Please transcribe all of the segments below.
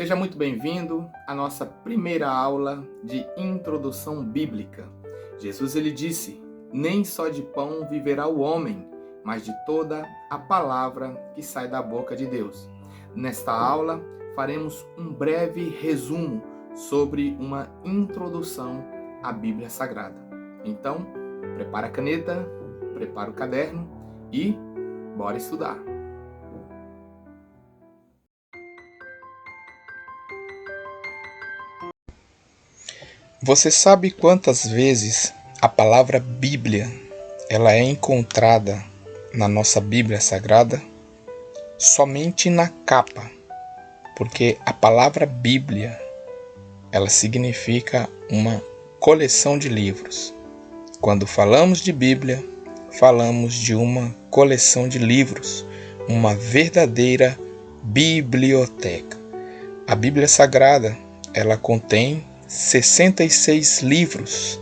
Seja muito bem-vindo à nossa primeira aula de Introdução Bíblica. Jesus ele disse: "Nem só de pão viverá o homem, mas de toda a palavra que sai da boca de Deus." Nesta aula, faremos um breve resumo sobre uma introdução à Bíblia Sagrada. Então, prepara a caneta, prepara o caderno e bora estudar. Você sabe quantas vezes a palavra Bíblia ela é encontrada na nossa Bíblia Sagrada? Somente na capa, porque a palavra Bíblia ela significa uma coleção de livros. Quando falamos de Bíblia, falamos de uma coleção de livros, uma verdadeira biblioteca. A Bíblia Sagrada ela contém 66 livros,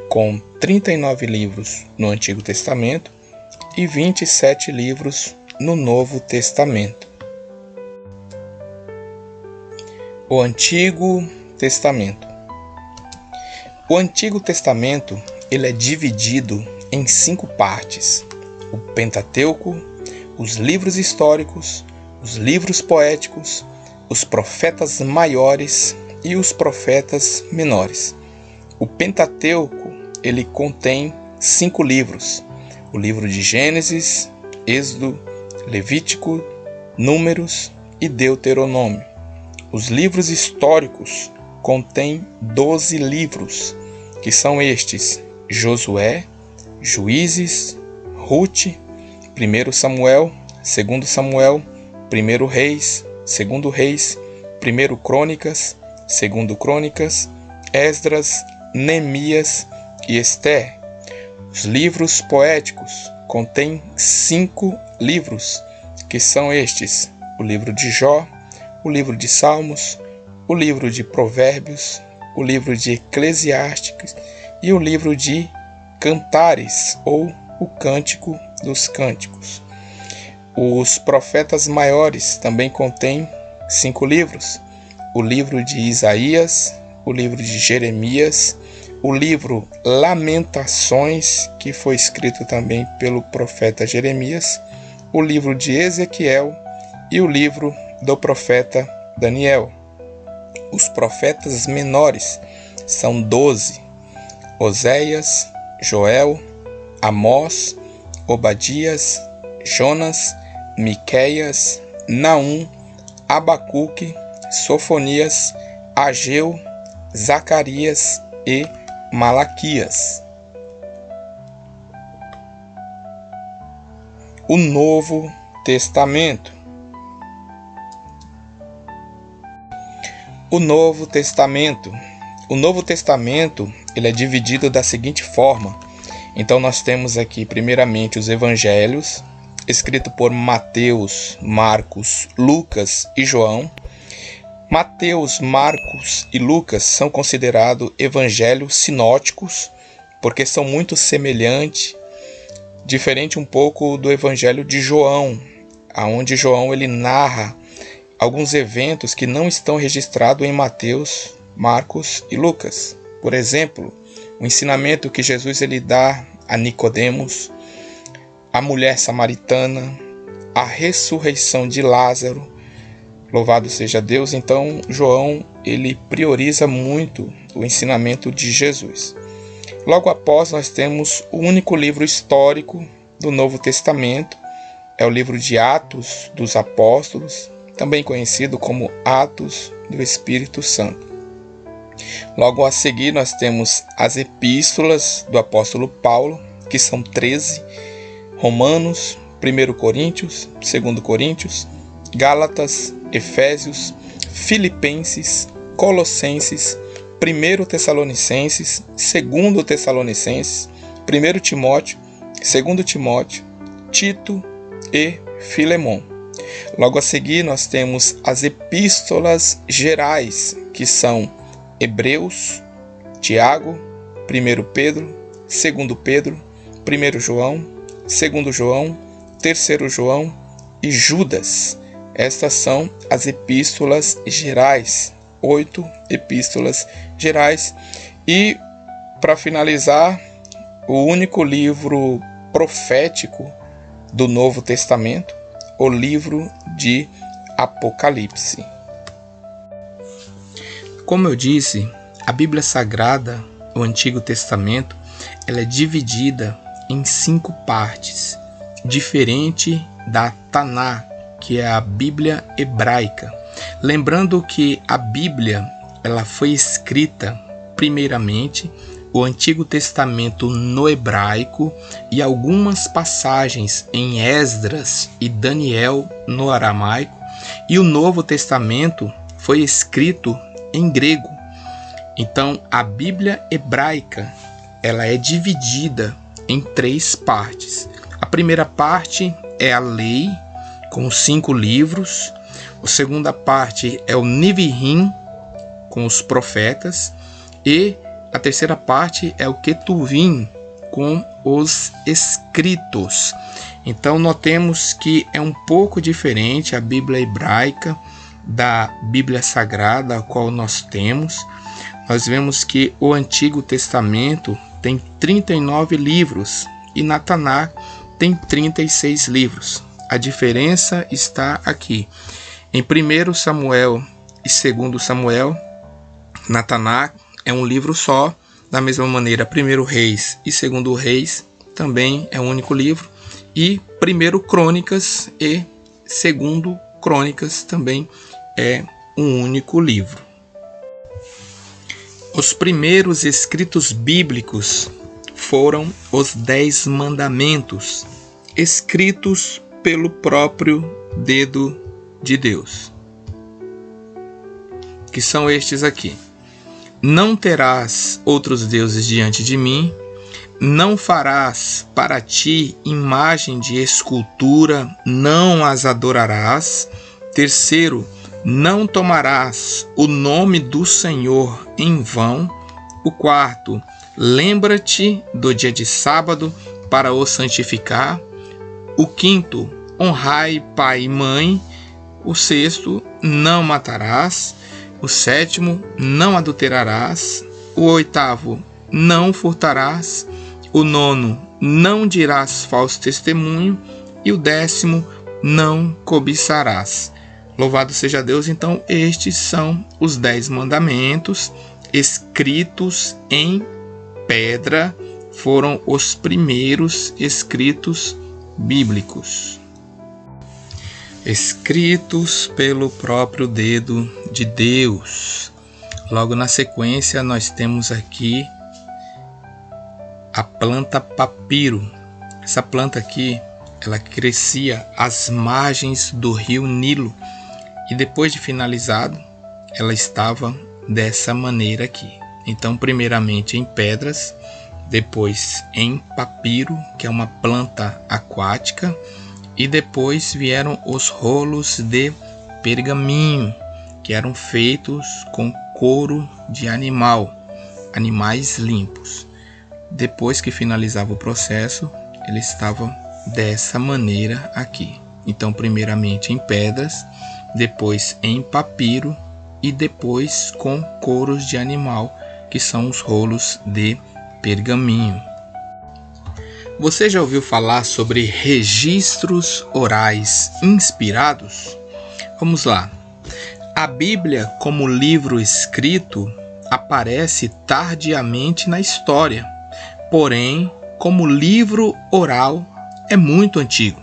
com 39 livros no Antigo Testamento e 27 livros no Novo Testamento. O Antigo Testamento. O Antigo Testamento ele é dividido em 5 partes: o Pentateuco, os livros históricos, os livros poéticos, os profetas maiores e os profetas menores. O Pentateuco ele contém 5 livros: o livro de Gênesis, Êxodo, Levítico, Números e Deuteronômio. Os livros históricos contêm 12 livros, que são estes: Josué, Juízes, Rute, 1 Samuel, 2 Samuel, 1 Reis, 2 Reis, 1 Crônicas, 2 Crônicas, Esdras, Neemias e Ester. Os livros poéticos contêm 5 livros, que são estes: o livro de Jó, o livro de Salmos, o livro de Provérbios, o livro de Eclesiásticos e o livro de Cantares, ou o Cântico dos Cânticos. Os profetas maiores também contêm 5 livros: o livro de Isaías, o livro de Jeremias, o livro Lamentações, que foi escrito também pelo profeta Jeremias, o livro de Ezequiel e o livro do profeta Daniel. Os profetas menores são 12: Oséias, Joel, Amós, Obadias, Jonas, Miqueias, Naum, Abacuque, Sofonias, Ageu, Zacarias e Malaquias. O Novo Testamento. O Novo Testamento. O Novo Testamento ele é dividido da seguinte forma. Então nós temos aqui primeiramente os Evangelhos, escrito por Mateus, Marcos, Lucas e João. Mateus, Marcos e Lucas são considerados evangelhos sinóticos, porque são muito semelhantes, diferente um pouco do Evangelho de João, onde João ele narra alguns eventos que não estão registrados em Mateus, Marcos e Lucas. Por exemplo, o ensinamento que Jesus ele dá a Nicodemos, a mulher samaritana, a ressurreição de Lázaro. Louvado seja Deus. Então, João ele prioriza muito o ensinamento de Jesus. Logo após, nós temos o único livro histórico do Novo Testamento, é o livro de Atos dos Apóstolos, também conhecido como Atos do Espírito Santo. Logo a seguir, nós temos as epístolas do apóstolo Paulo, que são 13, Romanos, 1 Coríntios, 2 Coríntios, Gálatas, Efésios, Filipenses, Colossenses, 1 Tessalonicenses, 2 Tessalonicenses, 1 Timóteo, 2 Timóteo, Tito e Filemon. Logo a seguir nós temos as epístolas gerais, que são Hebreus, Tiago, 1 Pedro, 2 Pedro, 1 João, 2 João, 3 João e Judas. Estas são as epístolas gerais, 8 epístolas gerais. E, para finalizar, o único livro profético do Novo Testamento, o livro de Apocalipse. Como eu disse, a Bíblia Sagrada, o Antigo Testamento, ela é dividida em 5 partes, diferente da Taná, que é a Bíblia hebraica. Lembrando que a Bíblia ela foi escrita, primeiramente, o Antigo Testamento no hebraico e algumas passagens em Esdras e Daniel no aramaico, e o Novo Testamento foi escrito em grego. Então, a Bíblia hebraica ela é dividida em 3 partes. A primeira parte é a lei, com 5 livros. A segunda parte é o Neviim, com os profetas. E a terceira parte é o Ketuvim, com os escritos. Então, notemos que é um pouco diferente a Bíblia hebraica da Bíblia Sagrada, a qual nós temos. Nós vemos que o Antigo Testamento tem 39 livros e na Taná tem 36 livros. A diferença está aqui. Em 1 Samuel e 2 Samuel, na Taná é um livro só. Da mesma maneira, 1 Reis e 2 Reis também é um único livro. E 1 Crônicas e 2 Crônicas também é um único livro. Os primeiros escritos bíblicos foram os 10 mandamentos, escritos pelo próprio dedo de Deus, que são estes aqui: não terás outros deuses diante de mim, não farás para ti imagem de escultura, não as adorarás. Terceiro, não tomarás o nome do Senhor em vão. O quarto, lembra-te do dia de sábado para o santificar. O quinto, honrai pai e mãe. O sexto, não matarás. O sétimo, não adulterarás. O oitavo, não furtarás. O nono, não dirás falso testemunho. E o 10º, não cobiçarás. Louvado seja Deus. Então, estes são os 10 mandamentos escritos em pedra. Foram os primeiros escritos bíblicos, escritos pelo próprio dedo de Deus. Logo na sequência, nós temos aqui a planta papiro. Essa planta aqui, ela crescia às margens do rio Nilo. E depois de finalizado, ela estava dessa maneira aqui. Então, primeiramente em pedras, depois em papiro, que é uma planta aquática, e depois vieram os rolos de pergaminho, que eram feitos com couro de animais limpos. Depois que finalizava o processo, ele estava dessa maneira aqui. Então, primeiramente em pedras, depois em papiro e depois com couros de animal, que são os rolos de pergaminho. Você já ouviu falar sobre registros orais inspirados? Vamos lá. A Bíblia, como livro escrito, aparece tardiamente na história, porém, como livro oral, é muito antigo.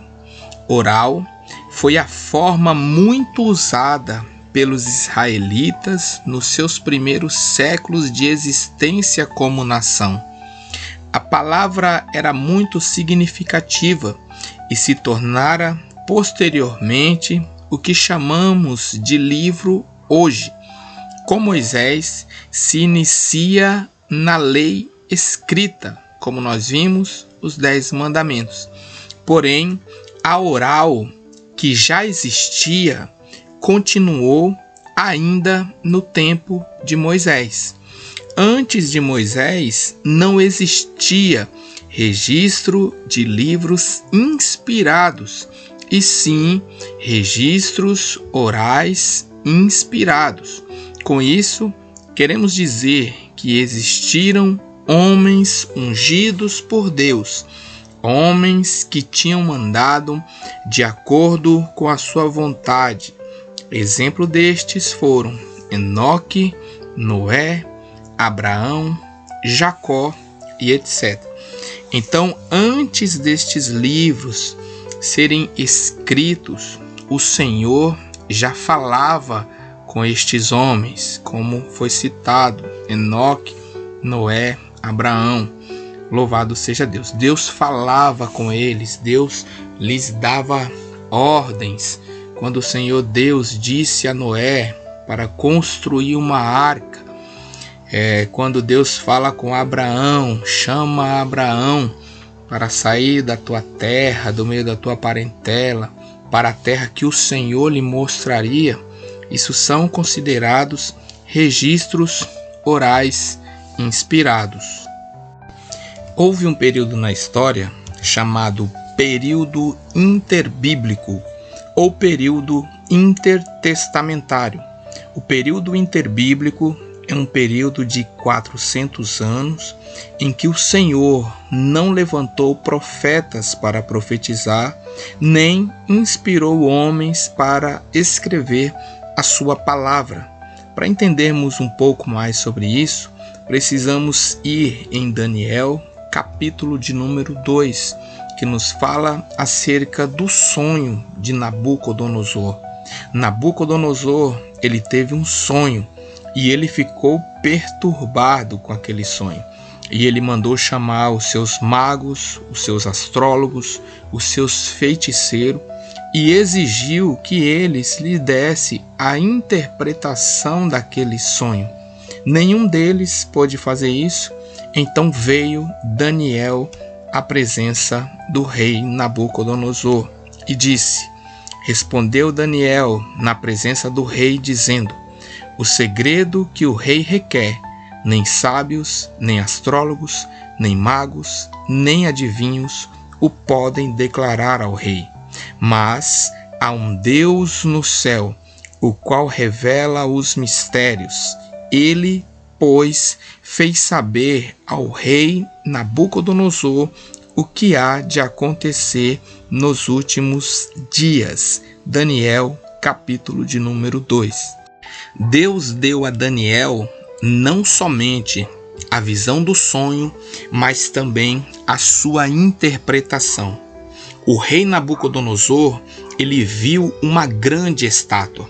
Oral foi a forma muito usada pelos israelitas nos seus primeiros séculos de existência como nação. A palavra era muito significativa e se tornara posteriormente o que chamamos de livro hoje. Com Moisés se inicia na lei escrita, como nós vimos, os 10 mandamentos. Porém, a oral, que já existia, continuou ainda no tempo de Moisés. Antes de Moisés, não existia registro de livros inspirados e sim registros orais inspirados. Com isso, queremos dizer que existiram homens ungidos por Deus, homens que tinham mandado de acordo com a sua vontade. Exemplo destes foram Enoque, Noé, Abraão, Jacó e etc. Então, antes destes livros serem escritos, o Senhor já falava com estes homens, como foi citado, Enoque, Noé, Abraão. Louvado seja Deus. Deus falava com eles, Deus lhes dava ordens. Quando o Senhor Deus disse a Noé para construir uma arca, quando Deus fala com Abraão, chama Abraão para sair da tua terra, do meio da tua parentela, para a terra que o Senhor lhe mostraria, isso são considerados registros orais inspirados. Houve um período na história chamado período interbíblico ou período intertestamentário. O período interbíblico é um período de 400 anos em que o Senhor não levantou profetas para profetizar, nem inspirou homens para escrever a sua palavra. Para entendermos um pouco mais sobre isso, precisamos ir em Daniel, capítulo de número 2, que nos fala acerca do sonho de Nabucodonosor. Nabucodonosor, ele teve um sonho e ele ficou perturbado com aquele sonho. E ele mandou chamar os seus magos, os seus astrólogos, os seus feiticeiros e exigiu que eles lhe dessem a interpretação daquele sonho. Nenhum deles pôde fazer isso. Então veio Daniel à presença do rei Nabucodonosor e disse: respondeu Daniel na presença do rei, dizendo: o segredo que o rei requer, nem sábios, nem astrólogos, nem magos, nem adivinhos o podem declarar ao rei. Mas há um Deus no céu, o qual revela os mistérios. Ele, pois, fez saber ao rei Nabucodonosor o que há de acontecer nos últimos dias. Daniel, capítulo de número 2. Deus deu a Daniel não somente a visão do sonho, mas também a sua interpretação. O rei Nabucodonosor, ele viu uma grande estátua.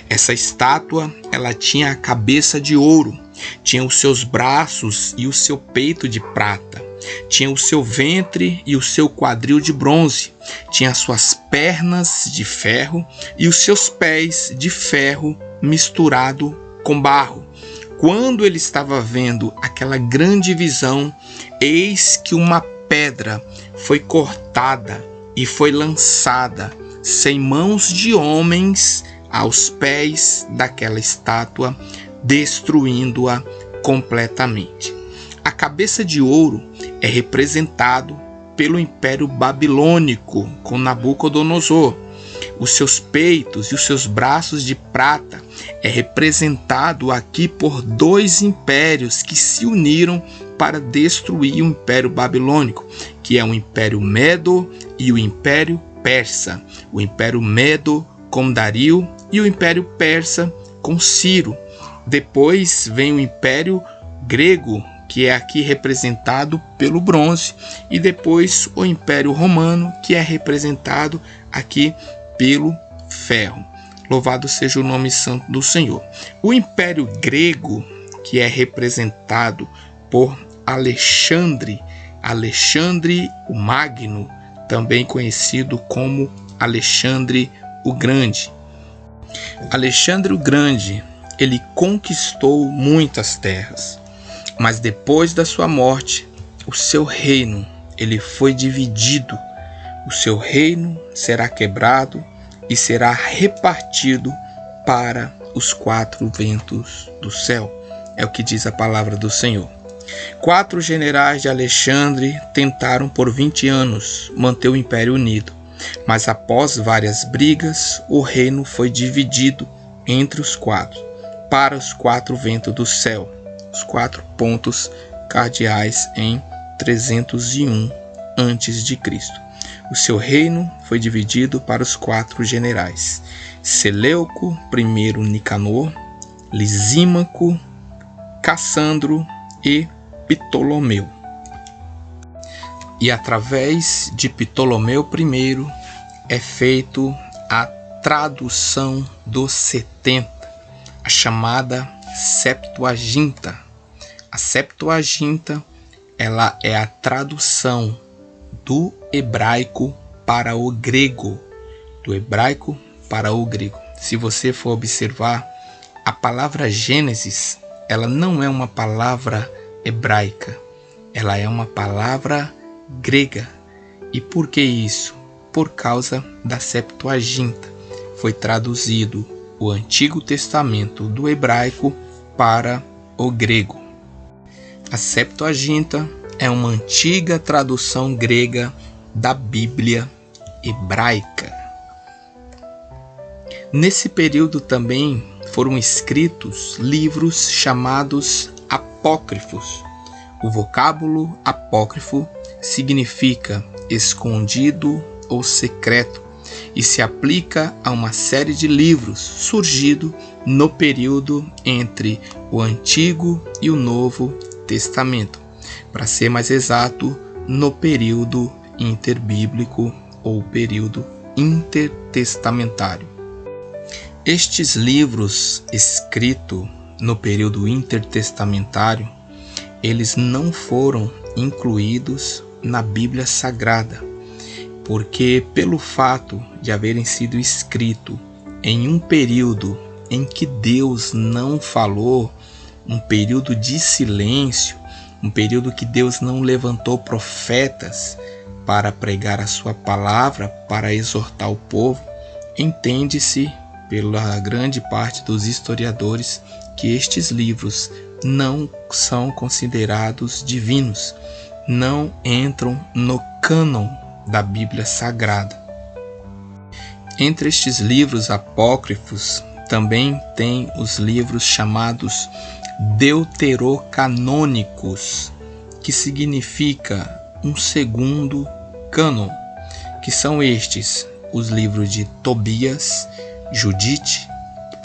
Essa estátua, ela tinha a cabeça de ouro, tinha os seus braços e o seu peito de prata, tinha o seu ventre e o seu quadril de bronze, tinha as suas pernas de ferro e os seus pés de ferro misturado com barro. Quando ele estava vendo aquela grande visão, eis que uma pedra foi cortada e foi lançada sem mãos de homens aos pés daquela estátua, destruindo-a completamente. A cabeça de ouro é representado pelo Império Babilônico com Nabucodonosor. Os seus peitos e os seus braços de prata é representado aqui por dois impérios que se uniram para destruir o Império Babilônico, que é o Império Medo e o Império Persa. O Império Medo com Dario e o Império Persa com Ciro. Depois vem o Império Grego, que é aqui representado pelo bronze, e depois o Império Romano, que é representado aqui pelo ferro. Louvado seja o nome santo do Senhor. O Império Grego, que é representado por Alexandre o Magno, também conhecido como Alexandre o Grande. Alexandre o Grande, ele conquistou muitas terras, mas depois da sua morte, o seu reino ele foi dividido. O seu reino será quebrado e será repartido para os 4 ventos do céu. É o que diz a palavra do Senhor. 4 generais de Alexandre tentaram por 20 anos manter o império unido, Mas após várias brigas, o reino foi dividido entre os quatro, para os quatro ventos do céu, os 4 pontos cardeais em 301 a.C. O seu reino foi dividido para os 4 generais: Seleuco, primeiro Nicanor, Lisímaco, Cassandro e Ptolomeu. E através de Ptolomeu I é feito a tradução dos 70, a chamada Septuaginta. A Septuaginta, ela é a tradução do hebraico para o grego, do hebraico para o grego. Se você for observar, a palavra Gênesis, ela não é uma palavra hebraica, ela é uma palavra grega. E por que isso? Por causa da Septuaginta. Foi traduzido o Antigo Testamento do hebraico para o grego. A Septuaginta é uma antiga tradução grega da Bíblia hebraica. Nesse período também foram escritos livros chamados apócrifos. O vocábulo apócrifo significa escondido ou secreto e se aplica a uma série de livros surgido no período entre o Antigo e o Novo Testamento. Para ser mais exato, no período interbíblico ou período intertestamentário. Estes livros escritos no período intertestamentário, eles não foram incluídos na Bíblia Sagrada, porque pelo fato de haverem sido escritos em um período em que Deus não falou, um período de silêncio, um período que Deus não levantou profetas para pregar a sua palavra, para exortar o povo, entende-se pela grande parte dos historiadores que estes livros não são considerados divinos, não entram no cânon da Bíblia Sagrada. Entre estes livros apócrifos também tem os livros chamados deuterocanônicos, que significa um segundo cânon, que são estes: os livros de Tobias, Judite,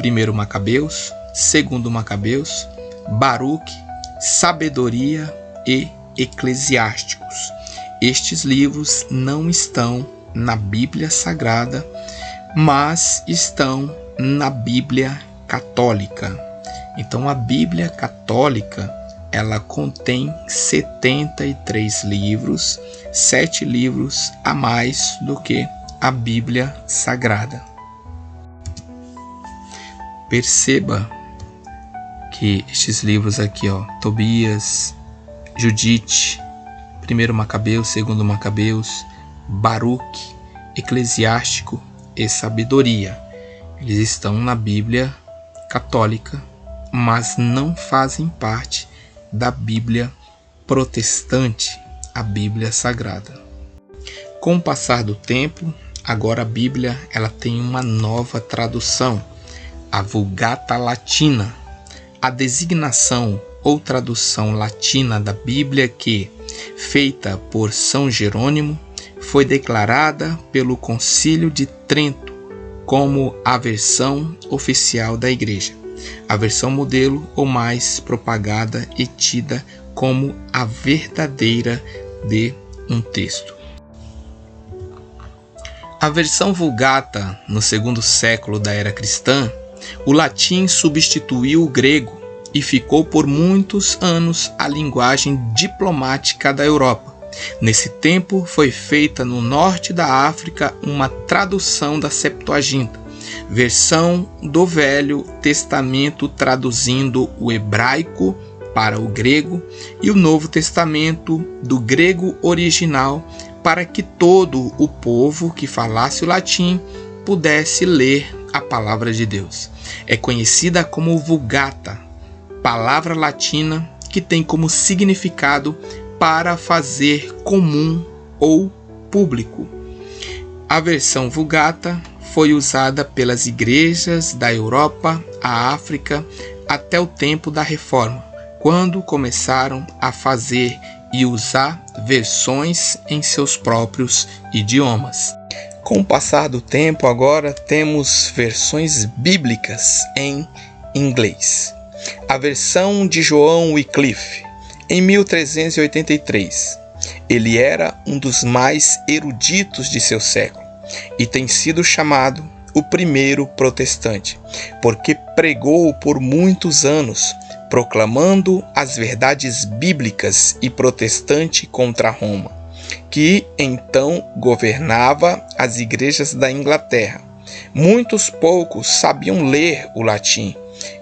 1 Macabeus, 2 Macabeus, Baruque, Sabedoria e Eclesiásticos. Estes livros não estão na Bíblia Sagrada, mas estão na Bíblia Católica. Então a Bíblia Católica, ela contém 73 livros, 7 livros a mais do que a Bíblia Sagrada. Perceba que estes livros aqui, Tobias, Judite, 1 Macabeus, 2 Macabeus, Baruque, Eclesiástico e Sabedoria, eles estão na Bíblia Católica, mas não fazem parte da Bíblia Protestante, a Bíblia Sagrada. Com o passar do tempo, agora a Bíblia ela tem uma nova tradução, a Vulgata Latina. A designação ou tradução latina da Bíblia que, feita por São Jerônimo, foi declarada pelo Concílio de Trento como a versão oficial da Igreja, a versão modelo ou mais propagada e tida como a verdadeira de um texto. A versão Vulgata, no 2º século da era cristã, o latim substituiu o grego e ficou por muitos anos a linguagem diplomática da Europa. Nesse tempo foi feita no norte da África uma tradução da Septuaginta, versão do Velho Testamento traduzindo o hebraico para o grego e o Novo Testamento do grego original para que todo o povo que falasse o latim pudesse ler a palavra de Deus. É conhecida como Vulgata, palavra latina que tem como significado para fazer comum ou público. A versão Vulgata foi usada pelas igrejas da Europa, a África, até o tempo da Reforma, quando começaram a fazer e usar versões em seus próprios idiomas. Com o passar do tempo, agora temos versões bíblicas em inglês. A versão de João Wycliffe, em 1383. Ele era um dos mais eruditos de seu século e tem sido chamado o primeiro protestante, porque pregou por muitos anos, proclamando as verdades bíblicas e protestante contra Roma, que então governava as igrejas da Inglaterra. Muitos poucos sabiam ler o latim,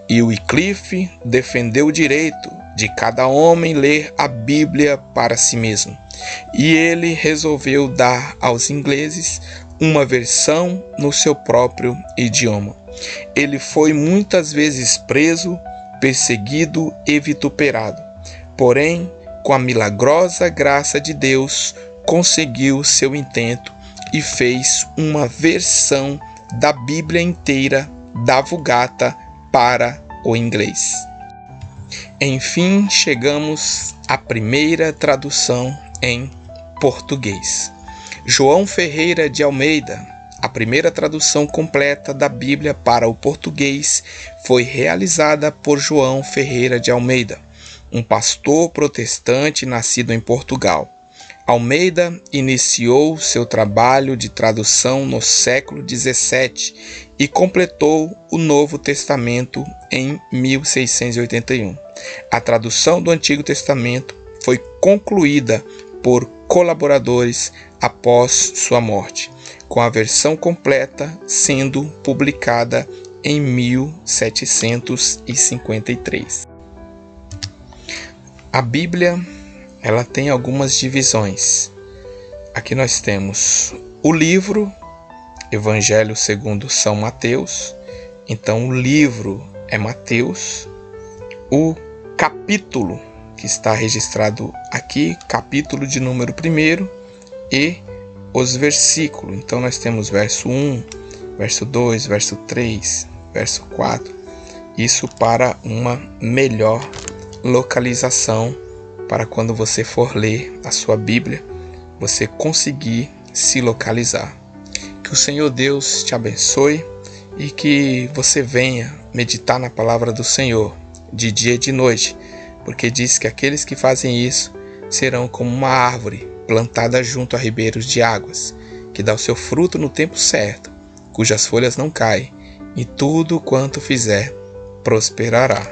e Wycliffe defendeu o direito de cada homem ler a Bíblia para si mesmo. E ele resolveu dar aos ingleses uma versão no seu próprio idioma. Ele foi muitas vezes preso, perseguido e vituperado. Porém, com a milagrosa graça de Deus, conseguiu seu intento e fez uma versão da Bíblia inteira da Vulgata para o inglês. Enfim, chegamos à primeira tradução em português. João Ferreira de Almeida, a primeira tradução completa da Bíblia para o português, foi realizada por João Ferreira de Almeida, um pastor protestante nascido em Portugal. Almeida iniciou seu trabalho de tradução no século XVII e completou o Novo Testamento em 1681. A tradução do Antigo Testamento foi concluída por colaboradores após sua morte, com a versão completa sendo publicada em 1753. A Bíblia, ela tem algumas divisões. Aqui nós temos o livro, Evangelho segundo São Mateus. Então o livro é Mateus. O capítulo, que está registrado aqui, capítulo de número 1, e os versículos. Então nós temos verso 1, verso 2, verso 3, verso 4. Isso para uma melhor localização, para quando você for ler a sua Bíblia, você conseguir se localizar. Que o Senhor Deus te abençoe e que você venha meditar na palavra do Senhor de dia e de noite, porque diz que aqueles que fazem isso serão como uma árvore plantada junto a ribeiros de águas, que dá o seu fruto no tempo certo, cujas folhas não caem, e tudo quanto fizer prosperará.